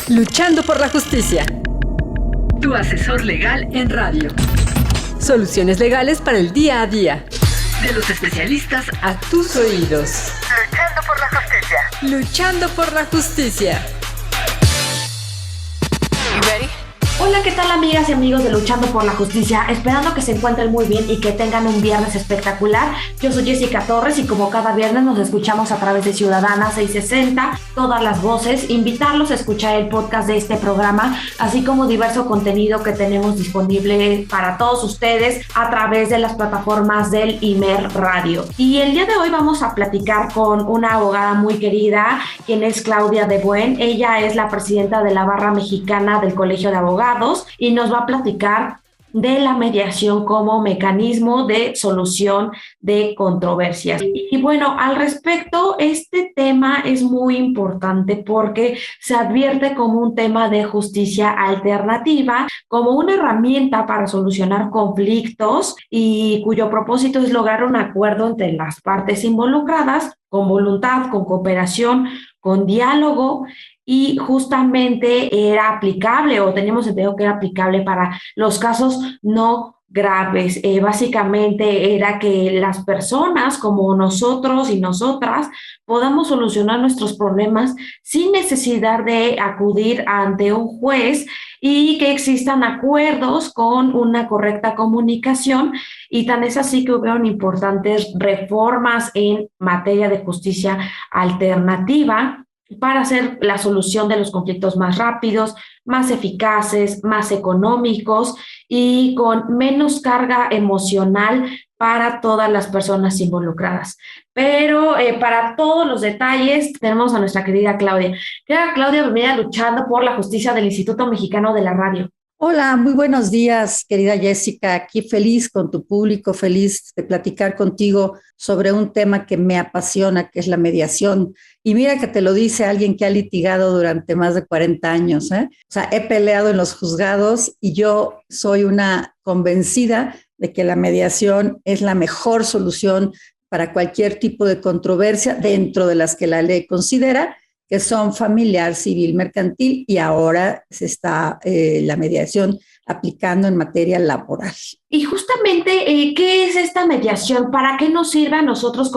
Luchando por la justicia. Tu asesor legal en radio. Soluciones legales para el día a día. De los especialistas a tus oídos. Luchando por la justicia. Luchando por la justicia. You ready? Hola, ¿qué tal amigas y amigos de Luchando por la Justicia? Esperando que se encuentren muy bien y que tengan un viernes espectacular. Yo soy Jessica Torres y como cada viernes nos escuchamos a través de Ciudadana 660, todas las voces. Invitarlos a escuchar el podcast de este programa, así como diverso contenido que tenemos disponible para todos ustedes a través de las plataformas del Imer Radio. Y el día de hoy vamos a platicar con una abogada muy querida, quien es Claudia de Buen. Ella es la presidenta de la Barra Mexicana del Colegio de Abogados y nos va a platicar de la mediación como mecanismo de solución de controversias. Y bueno, al respecto, este tema es muy importante porque se advierte como un tema de justicia alternativa, como una herramienta para solucionar conflictos y cuyo propósito es lograr un acuerdo entre las partes involucradas con voluntad, con cooperación, con diálogo. Y justamente era aplicable, o teníamos entendido que era aplicable para los casos no graves. Básicamente era que las personas como nosotros y nosotras podamos solucionar nuestros problemas sin necesidad de acudir ante un juez y que existan acuerdos con una correcta comunicación. Y tan es así que hubieron importantes reformas en materia de justicia alternativa para hacer la solución de los conflictos más rápidos, más eficaces, más económicos y con menos carga emocional para todas las personas involucradas. Pero para todos los detalles tenemos a nuestra querida Claudia. Querida Claudia, bienvenida a Luchando por la Justicia del Instituto Mexicano de la Radio. Hola, muy buenos días, querida Jessica. Aquí feliz con tu público, feliz de platicar contigo sobre un tema que me apasiona, que es la mediación. Y mira que te lo dice alguien que ha litigado durante más de 40 años, ¿eh? O sea, he peleado en los juzgados y yo soy una convencida de que la mediación es la mejor solución para cualquier tipo de controversia dentro de las que la ley considera, que son familiar, civil, mercantil, y ahora se está la mediación aplicando en materia laboral. Y justamente, ¿qué es esta mediación? ¿Para qué nos sirve a nosotros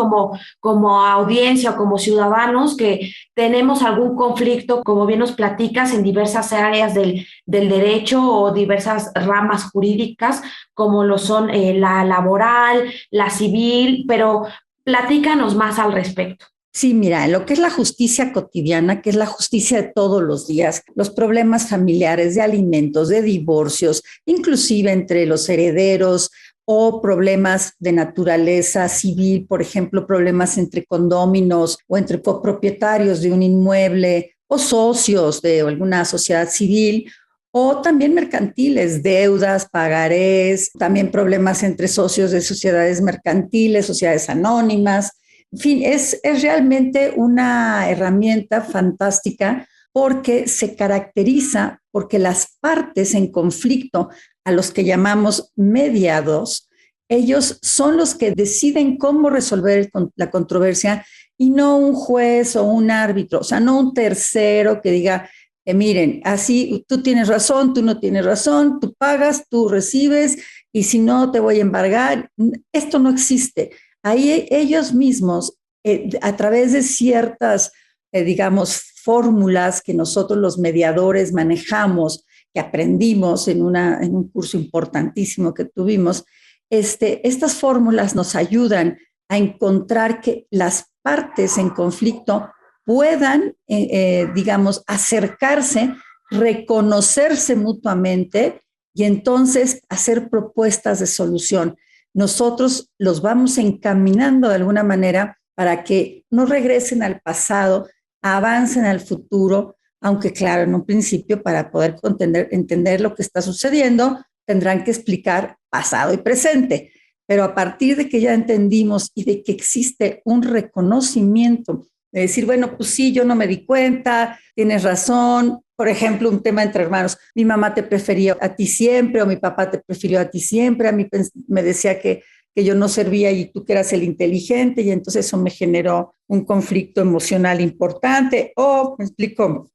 como audiencia o como ciudadanos que tenemos algún conflicto, como bien nos platicas, en diversas áreas del derecho o diversas ramas jurídicas, como lo son la laboral, la civil, pero platícanos más al respecto? Sí, mira, lo que es la justicia cotidiana, que es la justicia de todos los días, los problemas familiares, de alimentos, de divorcios, inclusive entre los herederos o problemas de naturaleza civil, por ejemplo, problemas entre condóminos o entre copropietarios de un inmueble o socios de alguna sociedad civil, o también mercantiles, deudas, pagarés, también problemas entre socios de sociedades mercantiles, sociedades anónimas. En fin, es realmente una herramienta fantástica porque se caracteriza porque las partes en conflicto, a los que llamamos mediados, ellos son los que deciden cómo resolver la controversia y no un juez o un árbitro, o sea, no un tercero que diga, miren, así tú tienes razón, tú no tienes razón, tú pagas, tú recibes y si no te voy a embargar. Esto no existe. Ahí ellos mismos, a través de ciertas, digamos, fórmulas que nosotros los mediadores manejamos, que aprendimos en un curso importantísimo que tuvimos, estas fórmulas nos ayudan a encontrar que las partes en conflicto puedan, digamos, acercarse, reconocerse mutuamente y entonces hacer propuestas de solución. Nosotros los vamos encaminando de alguna manera para que no regresen al pasado, avancen al futuro, aunque claro, en un principio para poder entender lo que está sucediendo, tendrán que explicar pasado y presente. Pero a partir de que ya entendimos y de que existe un reconocimiento, de decir, bueno, pues sí, yo no me di cuenta, tienes razón. Por ejemplo, un tema entre hermanos, mi mamá te prefirió a ti siempre o mi papá te prefirió a ti siempre, a mí me decía que que yo no servía y tú que eras el inteligente, y entonces eso me generó un conflicto emocional importante. O, me explico,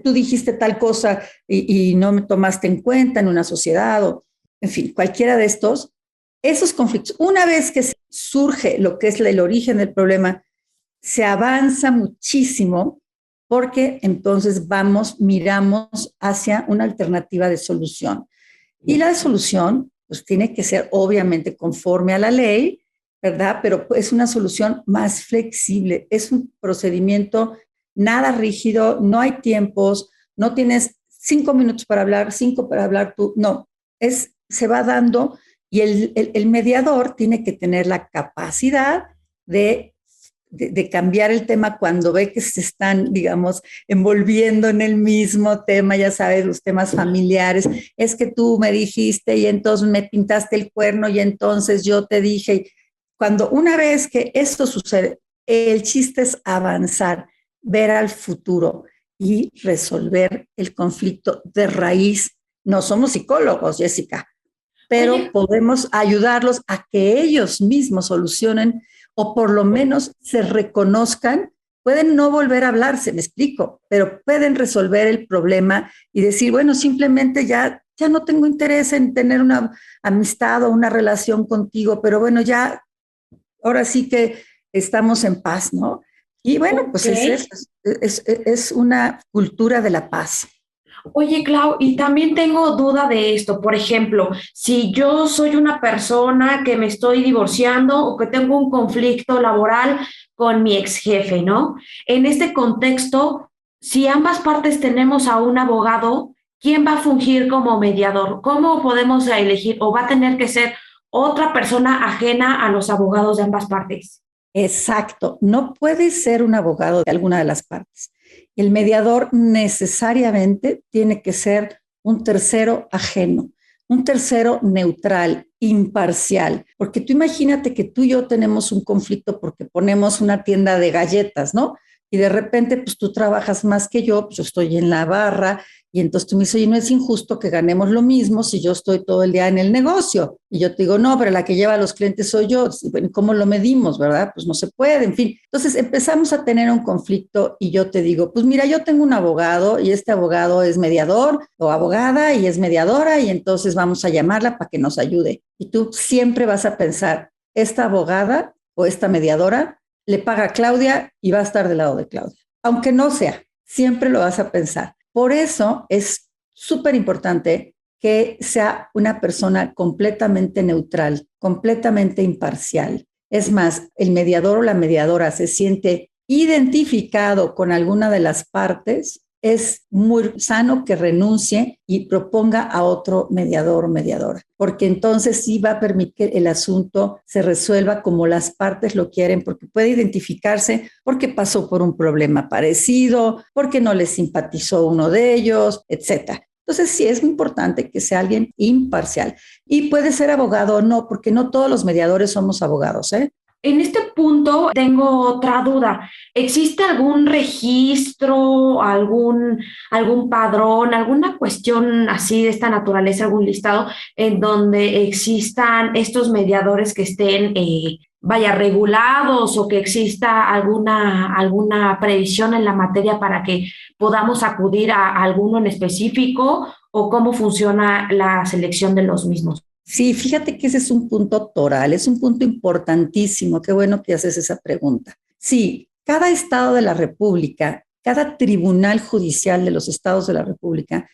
tú dijiste tal cosa y no me tomaste en cuenta en una sociedad, o en fin, cualquiera de esos conflictos. Una vez que surge lo que es el origen del problema, se avanza muchísimo porque entonces miramos hacia una alternativa de solución. Y la solución pues tiene que ser obviamente conforme a la ley, ¿verdad? Pero es una solución más flexible, es un procedimiento nada rígido, no hay tiempos, no tienes 5 minutos para hablar, 5 para hablar tú, no, se va dando y el mediador tiene que tener la capacidad de cambiar el tema cuando ve que se están, digamos, envolviendo en el mismo tema, ya sabes, los temas familiares. Es que tú me dijiste y entonces me pintaste el cuerno y entonces yo te dije. Cuando una vez que esto sucede, el chiste es avanzar, ver al futuro y resolver el conflicto de raíz. No somos psicólogos, Jessica, pero podemos ayudarlos a que ellos mismos solucionen o por lo menos se reconozcan. Pueden no volver a hablarse, me explico, pero pueden resolver el problema y decir, bueno, simplemente ya no tengo interés en tener una amistad o una relación contigo, pero bueno, ya, ahora sí que estamos en paz, ¿no? Y bueno, pues es una cultura de la paz. Oye, Clau, y también tengo duda de esto. Por ejemplo, si yo soy una persona que me estoy divorciando o que tengo un conflicto laboral con mi ex jefe, ¿no? En este contexto, si ambas partes tenemos a un abogado, ¿quién va a fungir como mediador? ¿Cómo podemos elegir? ¿O va a tener que ser otra persona ajena a los abogados de ambas partes? Exacto, no puede ser un abogado de alguna de las partes. El mediador necesariamente tiene que ser un tercero ajeno, un tercero neutral, imparcial. Porque tú imagínate que tú y yo tenemos un conflicto porque ponemos una tienda de galletas, ¿no? Y de repente, pues tú trabajas más que yo estoy en la barra, y entonces tú me dices, oye, no es injusto que ganemos lo mismo si yo estoy todo el día en el negocio. Y yo te digo, no, pero la que lleva a los clientes soy yo. ¿Cómo lo medimos, verdad? Pues no se puede, en fin. Entonces empezamos a tener un conflicto y yo te digo, pues mira, yo tengo un abogado y este abogado es mediador o abogada y es mediadora y entonces vamos a llamarla para que nos ayude. Y tú siempre vas a pensar, esta abogada o esta mediadora le paga a Claudia y va a estar del lado de Claudia. Aunque no sea, siempre lo vas a pensar. Por eso es súper importante que sea una persona completamente neutral, completamente imparcial. Es más, el mediador o la mediadora se siente identificado con alguna de las partes, es muy sano que renuncie y proponga a otro mediador o mediadora, porque entonces sí va a permitir que el asunto se resuelva como las partes lo quieren, porque puede identificarse porque pasó por un problema parecido, porque no les simpatizó uno de ellos, etc. Entonces sí es importante que sea alguien imparcial y puede ser abogado o no, porque no todos los mediadores somos abogados, ¿eh? En este punto tengo otra duda. ¿Existe algún registro, algún padrón, alguna cuestión así de esta naturaleza, algún listado en donde existan estos mediadores que estén, regulados o que exista alguna previsión en la materia para que podamos acudir a alguno en específico o cómo funciona la selección de los mismos? Sí, fíjate que ese es un punto toral, es un punto importantísimo. Qué bueno que haces esa pregunta. Sí, cada estado de la República, cada tribunal judicial de los estados de la República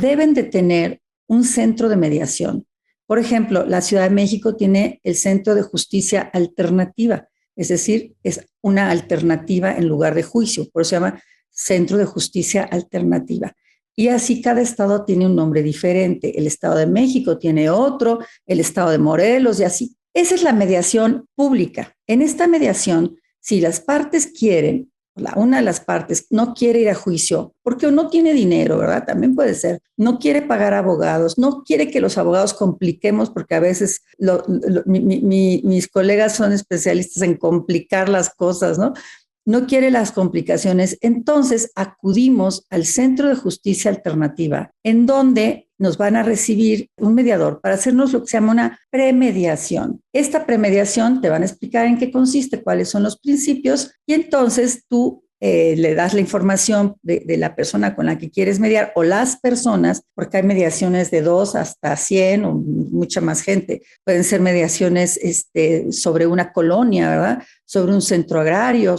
deben de tener un centro de mediación. Por ejemplo, la Ciudad de México tiene el Centro de Justicia Alternativa, es decir, es una alternativa en lugar de juicio, por eso se llama Centro de Justicia Alternativa. Y así cada estado tiene un nombre diferente. El Estado de México tiene otro, el Estado de Morelos y así. Esa es la mediación pública. En esta mediación, si las partes quieren, una de las partes no quiere ir a juicio porque no tiene dinero, ¿verdad? También puede ser. No quiere pagar abogados, no quiere que los abogados compliquemos porque a veces mis colegas son especialistas en complicar las cosas, ¿no? no quiere las complicaciones, entonces acudimos al Centro de Justicia Alternativa, en donde nos van a recibir un mediador para hacernos lo que se llama una premediación. Esta premediación te van a explicar en qué consiste, cuáles son los principios, y entonces tú le das la información de la persona con la que quieres mediar o las personas, porque hay mediaciones de 2 hasta 100 o mucha más gente. Pueden ser mediaciones sobre una colonia, ¿verdad? Sobre un centro agrario,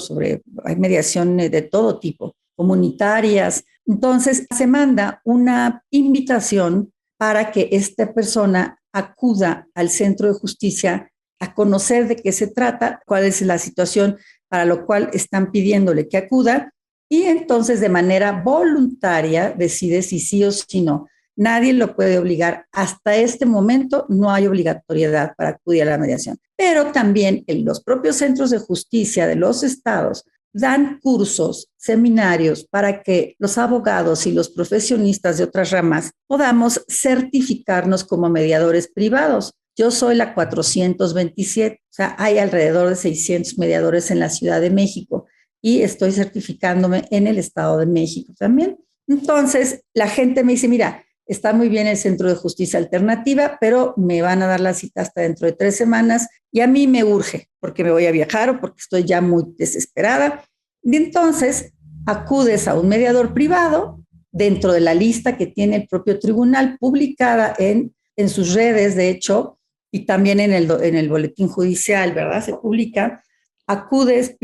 hay mediaciones de todo tipo, comunitarias. Entonces, se manda una invitación para que esta persona acuda al centro de justicia a conocer de qué se trata, cuál es la situación para lo cual están pidiéndole que acuda, y entonces de manera voluntaria decide si sí o si no. Nadie lo puede obligar. Hasta este momento no hay obligatoriedad para acudir a la mediación. Pero también en los propios centros de justicia de los estados dan cursos, seminarios para que los abogados y los profesionistas de otras ramas podamos certificarnos como mediadores privados. Yo soy la 427, o sea, hay alrededor de 600 mediadores en la Ciudad de México y estoy certificándome en el Estado de México también. Entonces, la gente me dice, mira, está muy bien el Centro de Justicia Alternativa, pero me van a dar la cita hasta dentro de 3 semanas y a mí me urge porque me voy a viajar o porque estoy ya muy desesperada. Y entonces, acudes a un mediador privado dentro de la lista que tiene el propio tribunal publicada en sus redes, de hecho, y también en el boletín judicial, ¿verdad? Se publica, acudes,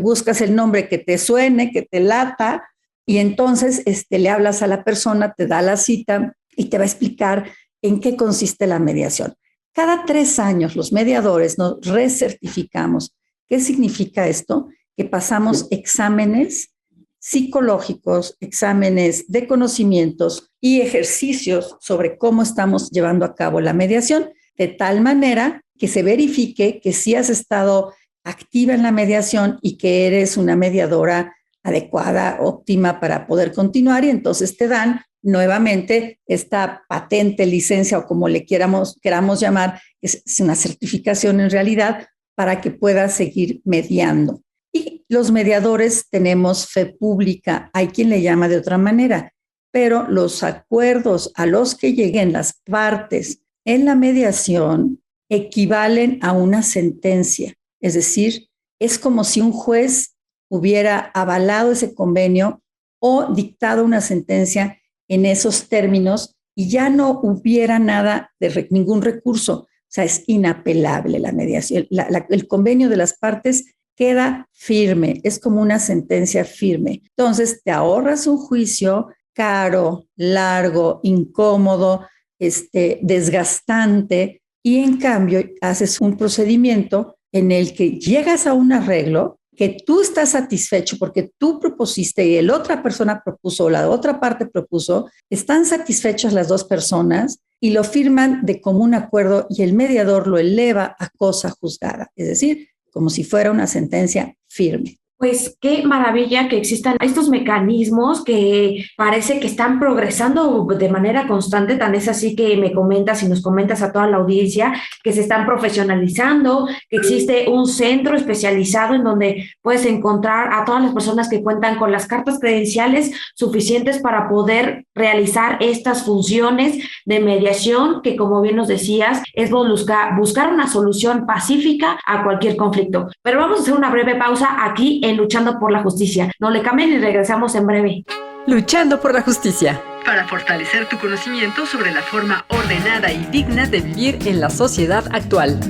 buscas el nombre que te suene, que te lata, y entonces le hablas a la persona, te da la cita y te va a explicar en qué consiste la mediación. Cada 3 años los mediadores nos recertificamos. ¿Qué significa esto? Que pasamos exámenes psicológicos, exámenes de conocimientos y ejercicios sobre cómo estamos llevando a cabo la mediación, de tal manera que se verifique que sí has estado activa en la mediación y que eres una mediadora adecuada, óptima para poder continuar, y entonces te dan nuevamente esta patente, licencia o como le queramos llamar, es una certificación en realidad para que puedas seguir mediando. Y los mediadores tenemos fe pública, hay quien le llama de otra manera, pero los acuerdos a los que lleguen las partes en la mediación equivalen a una sentencia. Es decir, es como si un juez hubiera avalado ese convenio o dictado una sentencia en esos términos y ya no hubiera nada de ningún recurso. O sea, es inapelable la mediación. El convenio de las partes queda firme, es como una sentencia firme. Entonces, te ahorras un juicio caro, largo, incómodo, desgastante, y en cambio haces un procedimiento en el que llegas a un arreglo que tú estás satisfecho porque tú propusiste y la otra persona propuso, la otra parte propuso, están satisfechas las 2 personas y lo firman de común acuerdo y el mediador lo eleva a cosa juzgada, es decir, como si fuera una sentencia firme. Pues qué maravilla que existan estos mecanismos que parece que están progresando de manera constante, tan es así que me comentas y nos comentas a toda la audiencia que se están profesionalizando, que existe un centro especializado en donde puedes encontrar a todas las personas que cuentan con las cartas credenciales suficientes para poder realizar estas funciones de mediación que, como bien nos decías, es buscar una solución pacífica a cualquier conflicto. Pero vamos a hacer una breve pausa aquí en Luchando por la Justicia. No le cambien y regresamos en breve. Luchando por la Justicia. Para fortalecer tu conocimiento sobre la forma ordenada y digna de vivir en la sociedad actual.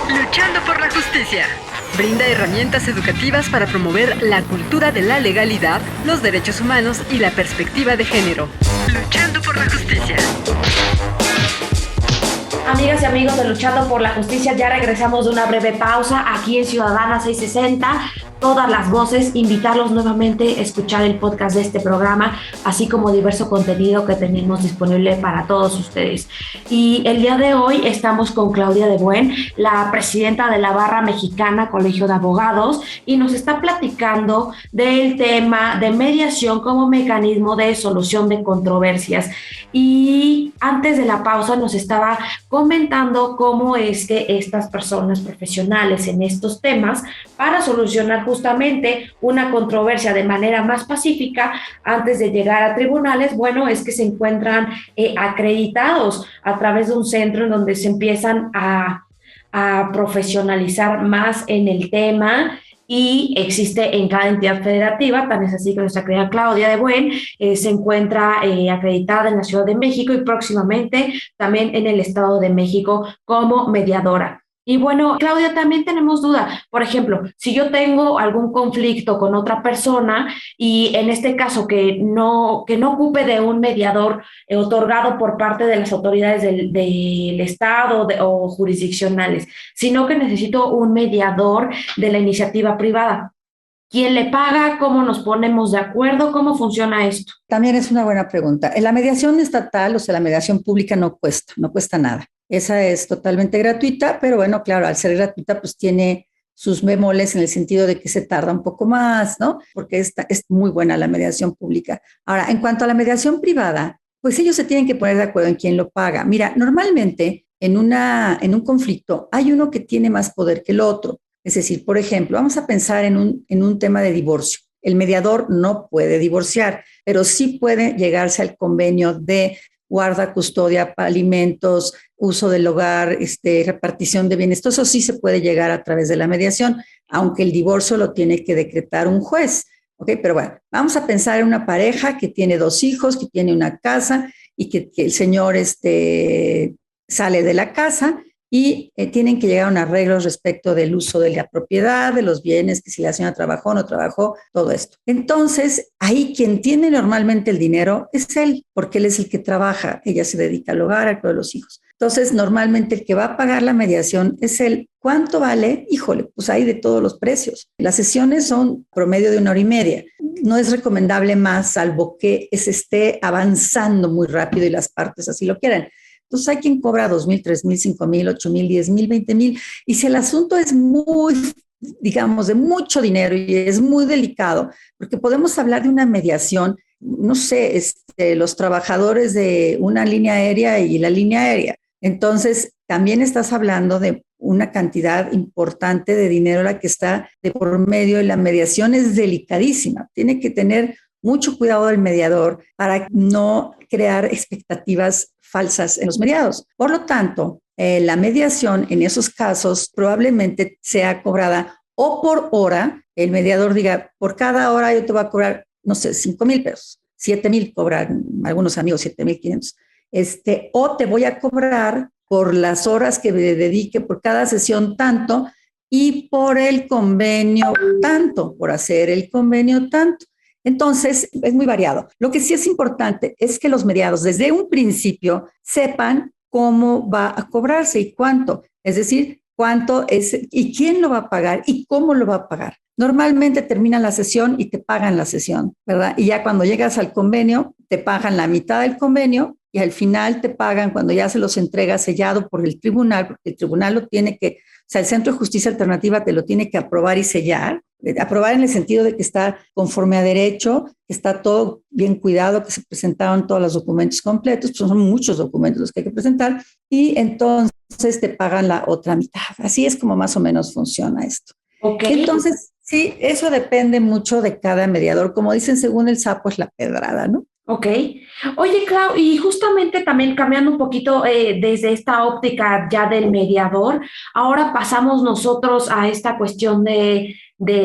Luchando por la Justicia. Brinda herramientas educativas para promover la cultura de la legalidad, los derechos humanos y la perspectiva de género. Luchando por la Justicia. Amigas y amigos de Luchando por la Justicia, ya regresamos de una breve pausa aquí en Ciudadana 660. Todas las voces, invitarlos nuevamente a escuchar el podcast de este programa, así como diverso contenido que tenemos disponible para todos ustedes. Y el día de hoy estamos con Claudia de Buen, la presidenta de la Barra Mexicana Colegio de Abogados, y nos está platicando del tema de mediación como mecanismo de solución de controversias. Y antes de la pausa nos estaba comentando cómo es que estas personas profesionales en estos temas, para solucionar justamente una controversia de manera más pacífica antes de llegar a tribunales, bueno, es que se encuentran acreditados a través de un centro en donde se empiezan a profesionalizar más en el tema. Y existe en cada entidad federativa, tan es así que nuestra querida Claudia de Buen se encuentra acreditada en la Ciudad de México y próximamente también en el Estado de México como mediadora. Y bueno, Claudia, también tenemos duda. Por ejemplo, si yo tengo algún conflicto con otra persona y en este caso que no ocupe de un mediador otorgado por parte de las autoridades del Estado o jurisdiccionales, sino que necesito un mediador de la iniciativa privada. ¿Quién le paga? ¿Cómo nos ponemos de acuerdo? ¿Cómo funciona esto? También es una buena pregunta. En la mediación estatal, o sea, la mediación pública no cuesta nada. Esa es totalmente gratuita, pero bueno, claro, al ser gratuita, pues tiene sus bemoles en el sentido de que se tarda un poco más, ¿no? Porque es muy buena la mediación pública. Ahora, en cuanto a la mediación privada, pues ellos se tienen que poner de acuerdo en quién lo paga. Mira, normalmente en un conflicto hay uno que tiene más poder que el otro. Es decir, por ejemplo, vamos a pensar en un tema de divorcio. El mediador no puede divorciar, pero sí puede llegarse al convenio de guarda, custodia, alimentos, uso del hogar, repartición de bienes. Todo eso sí se puede llegar a través de la mediación, aunque el divorcio lo tiene que decretar un juez. ¿Ok? Pero bueno, vamos a pensar en una pareja que tiene 2 hijos, que tiene una casa y que el señor sale de la casa y tienen que llegar a un arreglo respecto del uso de la propiedad, de los bienes, que si la señora trabajó o no trabajó, todo esto. Entonces, ahí quien tiene normalmente el dinero es él, porque él es el que trabaja, ella se dedica al hogar, al cuidado de los hijos. Entonces, normalmente el que va a pagar la mediación es él. ¿Cuánto vale? Híjole, pues hay de todos los precios. Las sesiones son promedio de 1 hora y media. No es recomendable más, salvo que se esté avanzando muy rápido y las partes así lo quieran. Entonces hay quien cobra 2,000, 3,000, 5,000, 8,000, 10,000, 20,000. Y si el asunto es muy, digamos, de mucho dinero y es muy delicado, porque podemos hablar de una mediación, no sé, los trabajadores de una línea aérea y la línea aérea. Entonces también estás hablando de una cantidad importante de dinero la que está de por medio y la mediación es delicadísima. Tiene que tener mucho cuidado del mediador para no crear expectativas falsas en los mediados. Por lo tanto, la mediación en esos casos probablemente sea cobrada o por hora. El mediador diga, por cada hora yo te voy a cobrar, no sé, 5,000 pesos, 7,000 cobran algunos amigos, 7,500. O te voy a cobrar por las horas que me dedique, por cada sesión tanto, y por el convenio tanto, por hacer el convenio tanto. Entonces, es muy variado. Lo que sí es importante es que los mediados desde un principio sepan cómo va a cobrarse y cuánto. Es decir, cuánto es y quién lo va a pagar y cómo lo va a pagar. Normalmente terminan la sesión y te pagan la sesión, ¿verdad? Y ya cuando llegas al convenio, te pagan la mitad del convenio y al final te pagan cuando ya se los entrega sellado por el tribunal, porque el tribunal lo tiene que, o sea, el Centro de Justicia Alternativa te lo tiene que aprobar y sellar. Aprobar en el sentido de que está conforme a derecho, que está todo bien cuidado, que se presentaron todos los documentos completos, pues son muchos documentos los que hay que presentar, y entonces te pagan la otra mitad. Así es como más o menos funciona esto. Okay. Entonces, sí, eso depende mucho de cada mediador. Como dicen, según el sapo es la pedrada, ¿no? Ok. Oye, Clau, y justamente también cambiando un poquito desde esta óptica ya del mediador, ahora pasamos nosotros a esta cuestión de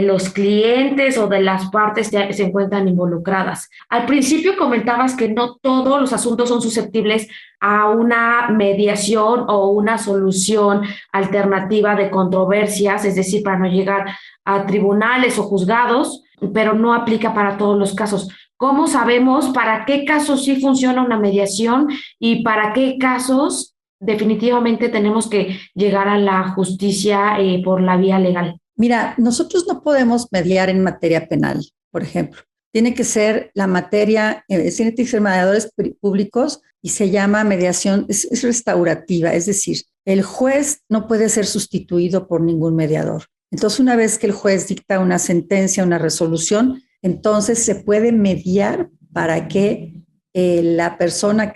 los clientes o de las partes que se encuentran involucradas. Al principio comentabas que no todos los asuntos son susceptibles a una mediación o una solución alternativa de controversias, es decir, para no llegar a tribunales o juzgados, pero no aplica para todos los casos. ¿Cómo sabemos para qué casos sí funciona una mediación y para qué casos definitivamente tenemos que llegar a la justicia por la vía legal? Mira, nosotros no podemos mediar en materia penal, por ejemplo. Tiene que ser la materia, tiene que ser mediadores públicos y se llama mediación, es restaurativa, es decir, el juez no puede ser sustituido por ningún mediador. Entonces, una vez que el juez dicta una sentencia, una resolución, entonces se puede mediar para que la persona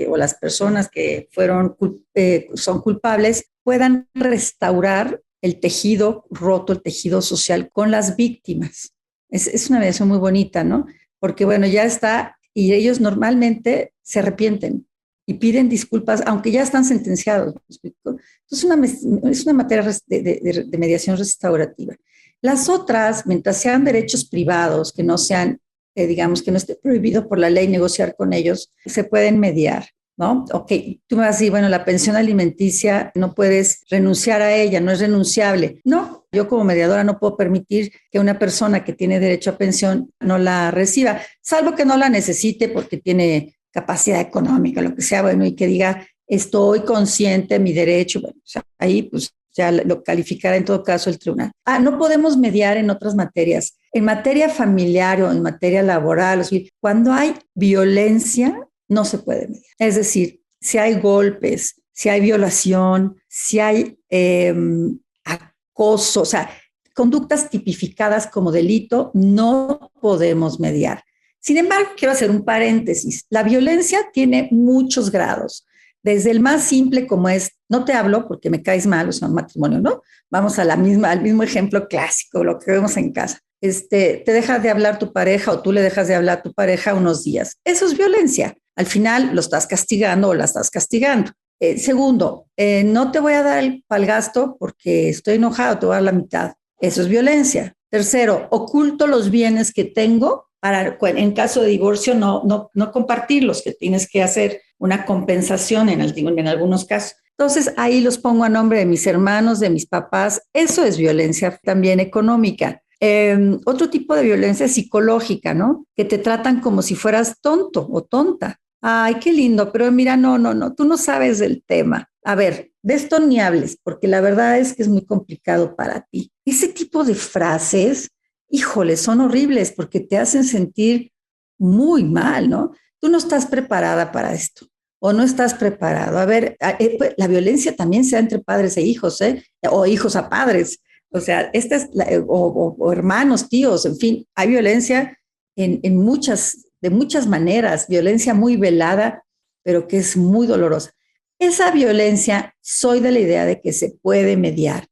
o las personas que son culpables puedan restaurar el tejido roto, el tejido social con las víctimas. Es una mediación muy bonita, ¿no? Porque, bueno, ya está, y ellos normalmente se arrepienten y piden disculpas, aunque ya están sentenciados. ¿Me explico? Entonces, es una materia de mediación restaurativa. Las otras, mientras sean derechos privados, que no sean, digamos, que no esté prohibido por la ley negociar con ellos, se pueden mediar, ¿no? Ok, tú me vas a decir, bueno, la pensión alimenticia no puedes renunciar a ella, no es renunciable. No, yo como mediadora no puedo permitir que una persona que tiene derecho a pensión no la reciba, salvo que no la necesite porque tiene capacidad económica, lo que sea, bueno, y que diga, estoy consciente de mi derecho, bueno, o sea, ahí pues ya lo calificará en todo caso el tribunal. No podemos mediar en otras materias. En materia familiar o en materia laboral, o sea, cuando hay violencia, no se puede mediar. Es decir, si hay golpes, si hay violación, si hay acoso, o sea, conductas tipificadas como delito, no podemos mediar. Sin embargo, quiero hacer un paréntesis. La violencia tiene muchos grados. Desde el más simple como es, no te hablo porque me caes mal, o sea, un matrimonio, ¿no? Vamos al mismo ejemplo clásico, lo que vemos en casa. Te deja de hablar tu pareja o tú le dejas de hablar a tu pareja unos días. Eso es violencia. Al final lo estás castigando o la estás castigando. Segundo, no te voy a dar el gasto porque estoy enojado, te voy a dar la mitad. Eso es violencia. Tercero, oculto los bienes que tengo para, en caso de divorcio, no compartirlos, que tienes que hacer una compensación en algunos casos. Entonces, ahí los pongo a nombre de mis hermanos, de mis papás. Eso es violencia también económica. Otro tipo de violencia psicológica, ¿no? Que te tratan como si fueras tonto o tonta. Ay, qué lindo, pero mira, no, tú no sabes del tema. A ver, de esto ni hables, porque la verdad es que es muy complicado para ti. Ese tipo de frases, híjole, son horribles porque te hacen sentir muy mal, ¿no? Tú no estás preparada para esto o no estás preparado. A ver, la violencia también se da entre padres e hijos, o hijos a padres. O sea, o hermanos, tíos, en fin, hay violencia de muchas maneras, violencia muy velada, pero que es muy dolorosa. Esa violencia, soy de la idea de que se puede mediar.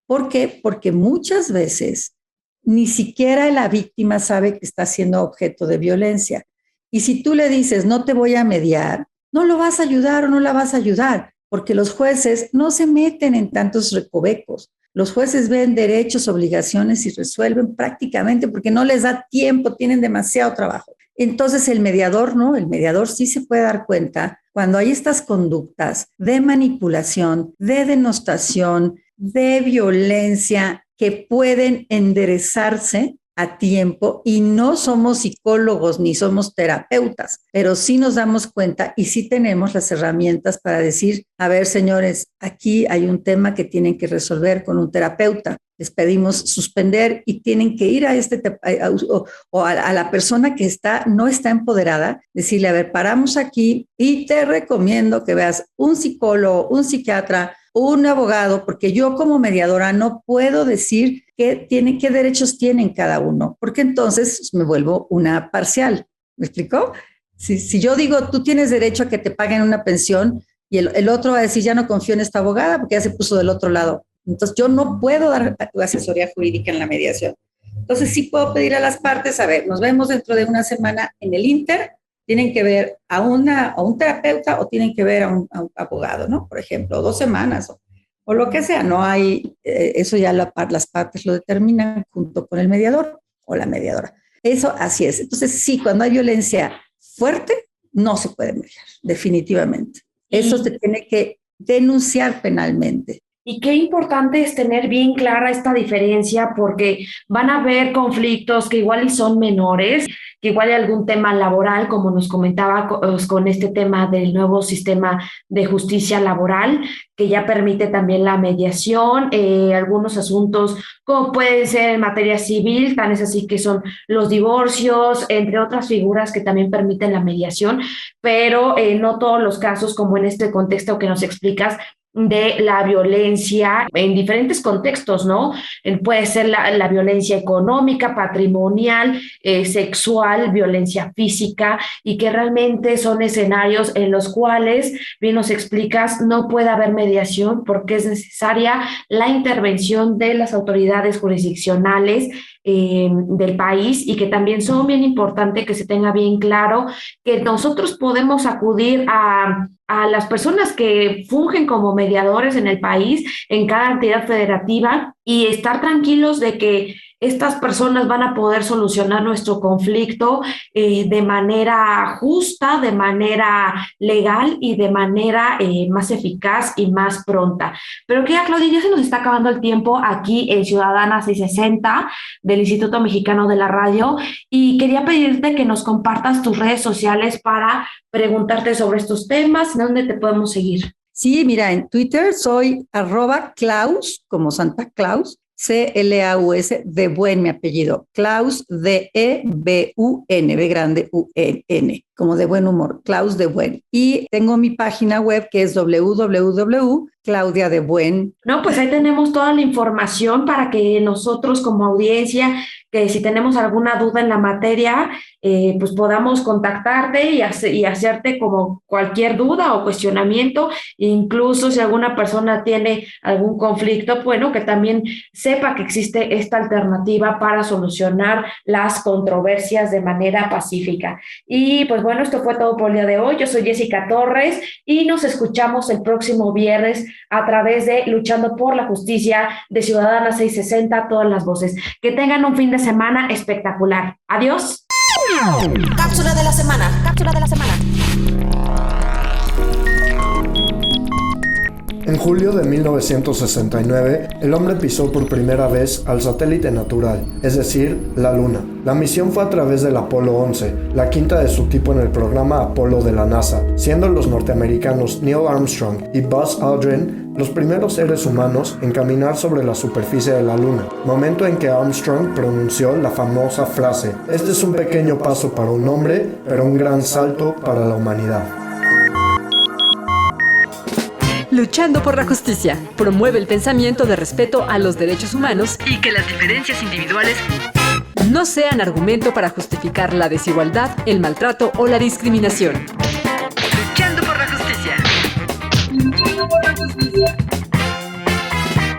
¿Por qué? Porque muchas veces ni siquiera la víctima sabe que está siendo objeto de violencia. Y si tú le dices, no te voy a mediar, no lo vas a ayudar o no la vas a ayudar, porque los jueces no se meten en tantos recovecos. Los jueces ven derechos, obligaciones y resuelven prácticamente porque no les da tiempo, tienen demasiado trabajo. Entonces el mediador, ¿no? El mediador sí se puede dar cuenta cuando hay estas conductas de manipulación, de denostación, de violencia que pueden enderezarse a tiempo, y no somos psicólogos ni somos terapeutas, pero sí nos damos cuenta y sí tenemos las herramientas para decir, a ver, señores, aquí hay un tema que tienen que resolver con un terapeuta. Les pedimos suspender y tienen que ir a a la persona que no está empoderada, decirle, a ver, paramos aquí y te recomiendo que veas un psicólogo, un psiquiatra, un abogado, porque yo como mediadora no puedo decir qué derechos tienen cada uno, porque entonces me vuelvo una parcial. ¿Me explicó? Si yo digo, tú tienes derecho a que te paguen una pensión y el otro va a decir, ya no confío en esta abogada porque ya se puso del otro lado. Entonces yo no puedo dar asesoría jurídica en la mediación. Entonces sí puedo pedir a las partes, a ver, nos vemos dentro de una semana en el Inter, tienen que ver a un terapeuta o tienen que ver a un abogado, ¿no? Por ejemplo, 2 semanas o lo que sea. No hay, eso ya las partes lo determinan junto con el mediador o la mediadora. Eso así es. Entonces sí, cuando hay violencia fuerte, no se puede mediar, definitivamente. Eso se tiene que denunciar penalmente. Y qué importante es tener bien clara esta diferencia, porque van a haber conflictos que igual y son menores, que igual hay algún tema laboral, como nos comentaba con este tema del nuevo sistema de justicia laboral, que ya permite también la mediación, algunos asuntos como puede ser en materia civil, tan es así que son los divorcios, entre otras figuras que también permiten la mediación, pero no todos los casos, como en este contexto que nos explicas, de la violencia en diferentes contextos, ¿no? Puede ser la violencia económica, patrimonial, sexual, violencia física, y que realmente son escenarios en los cuales, bien nos explicas, no puede haber mediación porque es necesaria la intervención de las autoridades jurisdiccionales del país, y que también son bien importante que se tenga bien claro que nosotros podemos acudir a las personas que fungen como mediadores en el país, en cada entidad federativa, y estar tranquilos de que estas personas van a poder solucionar nuestro conflicto de manera justa, de manera legal y de manera más eficaz y más pronta. Pero que ya, Claudia, ya se nos está acabando el tiempo aquí en Ciudadana 660 del Instituto Mexicano de la Radio, y quería pedirte que nos compartas tus redes sociales para preguntarte sobre estos temas, ¿dónde te podemos seguir? Sí, mira, en Twitter soy @Klaus, como Santa Claus, Claus, de Buen, mi apellido, Klaus, Debun, B grande UN, como de buen humor, Klaus de Buen. Y tengo mi página web que es www.claudiadebuen. No, pues ahí tenemos toda la información para que nosotros como audiencia, que si tenemos alguna duda en la materia, pues podamos contactarte y hacerte como cualquier duda o cuestionamiento. Incluso si alguna persona tiene algún conflicto, bueno, que también sepa que existe esta alternativa para solucionar las controversias de manera pacífica. Y pues bueno, esto fue todo por el día de hoy. Yo soy Jessica Torres y nos escuchamos el próximo viernes a través de Luchando por la Justicia de Ciudadana 660, todas las voces. Que tengan un fin de semana espectacular. Adiós. Cápsula de la semana. Cápsula de la semana. En julio de 1969, el hombre pisó por primera vez al satélite natural, es decir, la Luna. La misión fue a través del Apolo 11, la quinta de su tipo en el programa Apolo de la NASA, siendo los norteamericanos Neil Armstrong y Buzz Aldrin los primeros seres humanos en caminar sobre la superficie de la Luna, momento en que Armstrong pronunció la famosa frase: "Este es un pequeño paso para un hombre, pero un gran salto para la humanidad". Luchando por la justicia. Promueve el pensamiento de respeto a los derechos humanos Y que las diferencias individuales no sean argumento para justificar la desigualdad, el maltrato o la discriminación. luchando por la justicia. Luchando por la justicia.